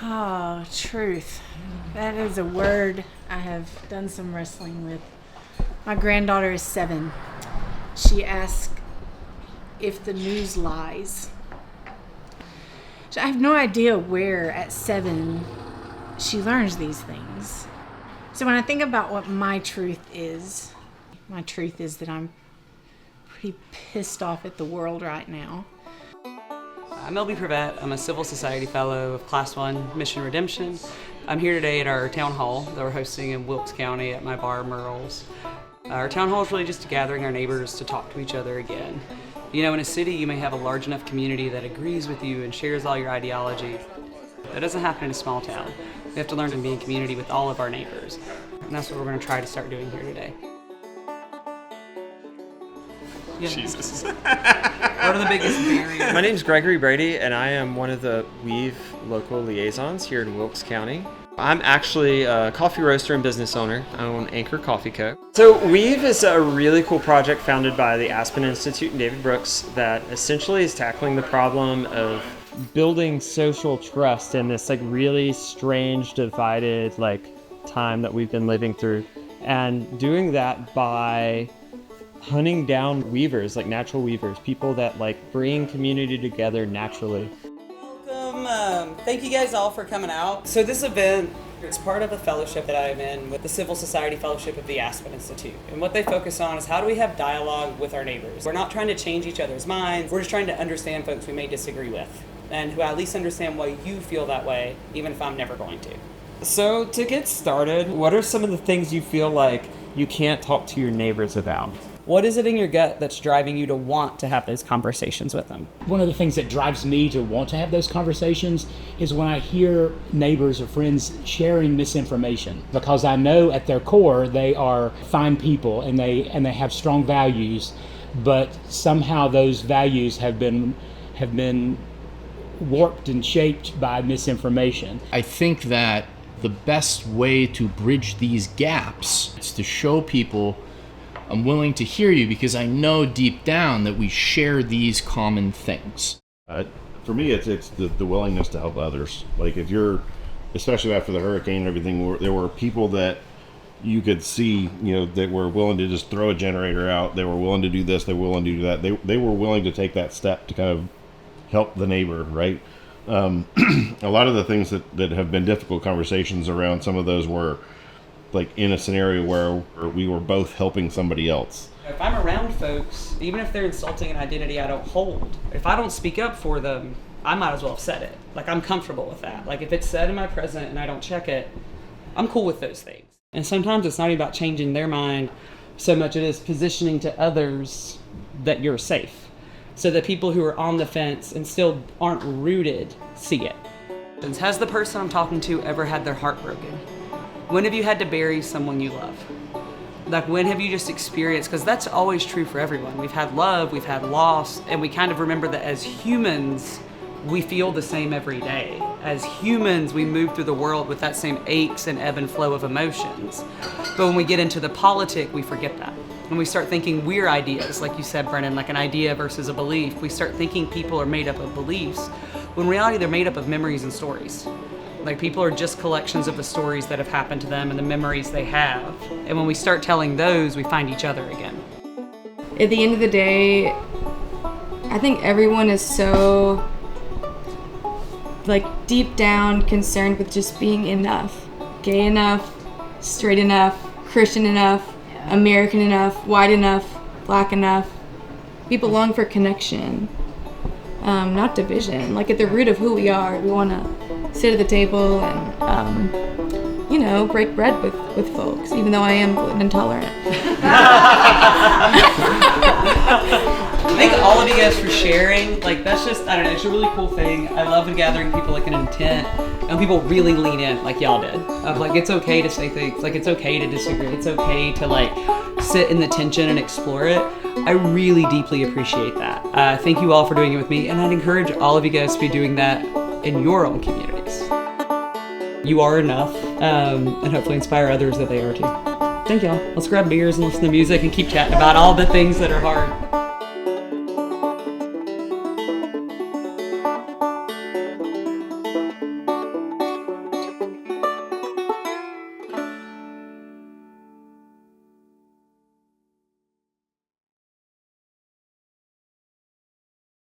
Oh, truth. That is a word I have done some wrestling with. My granddaughter is 7. She asked if the news lies. I have no idea where at 7 she learns these things. So when I think about what my truth is that I'm pretty pissed off at the world right now. I'm Prevette. I'm a Civil Society Fellow of Class 1 Mission Redemption. I'm here today at our town hall that we're hosting in Wilkes County at my bar, Merle's. Our town hall is really just gathering our neighbors to talk to each other again. You know, in a city, you may have a large enough community that agrees with you and shares all your ideology. That doesn't happen in a small town. We have to learn to be in community with all of our neighbors. And that's what we're going to try to start doing here today. Yeah. Jesus. What are the biggest barriers? My name's Brady, and I am one of the Weave local liaisons here in Wilkes County. I'm actually a coffee roaster and business owner. I own Anchor Coffee Co. So Weave is a really cool project founded by the Aspen Institute and David Brooks that essentially is tackling the problem of building social trust in this really strange, divided time that we've been living through, and doing that by hunting down weavers, natural weavers, people that bring community together naturally. Welcome. Thank you guys all for coming out. So this event is part of a fellowship that I'm in with the Civil Society Fellowship of the Aspen Institute. And what they focus on is how do we have dialogue with our neighbors. We're not trying to change each other's minds. We're just trying to understand folks we may disagree with, and who at least understand why you feel that way, even if I'm never going to. So to get started, what are some of the things you feel like you can't talk to your neighbors about? What is it in your gut that's driving you to want to have those conversations with them? One of the things that drives me to want to have those conversations is when I hear neighbors or friends sharing misinformation, because I know at their core they are fine people and they have strong values, but somehow those values have been warped and shaped by misinformation. I think that the best way to bridge these gaps is to show people I'm willing to hear you because I know deep down that we share these common things. For me, it's the willingness to help others. If you're, especially after the hurricane and everything, there were people that you could see, that were willing to just throw a generator out. They were willing to do this. They were willing to do that. They were willing to take that step to kind of help the neighbor, right? A lot of the things that have been difficult conversations around some of those were in a scenario where we were both helping somebody else. If I'm around folks, even if they're insulting an identity I don't hold, if I don't speak up for them, I might as well have said it. I'm comfortable with that. If it's said in my present and I don't check it, I'm cool with those things. And sometimes it's not even about changing their mind so much it is positioning to others that you're safe, so that people who are on the fence and still aren't rooted see it. Has the person I'm talking to ever had their heart broken? When have you had to bury someone you love? When have you just experienced, because that's always true for everyone. We've had love, we've had loss, and we kind of remember that as humans, we feel the same every day. As humans, we move through the world with that same aches and ebb and flow of emotions. But when we get into the politic, we forget that. When we start thinking we're ideas, like you said, Brennan, an idea versus a belief, we start thinking people are made up of beliefs, when in reality they're made up of memories and stories. People are just collections of the stories that have happened to them and the memories they have. And when we start telling those, we find each other again. At the end of the day, I think everyone is so, deep down concerned with just being enough. Gay enough, straight enough, Christian enough, American enough, white enough, black enough. People long for connection, not division. At the root of who we are, we want to sit at the table and, break bread with folks, even though I am gluten intolerant. Thank all of you guys for sharing. That's just, I don't know, it's a really cool thing. I love gathering people an intent, and people really lean in like y'all did. Of it's okay to say things, it's okay to disagree, it's okay to sit in the tension and explore it. I really deeply appreciate that. Thank you all for doing it with me, and I'd encourage all of you guys to be doing that in your own communities. You are enough, and hopefully inspire others that they are too. Thank y'all. Let's grab beers and listen to music and keep chatting about all the things that are hard.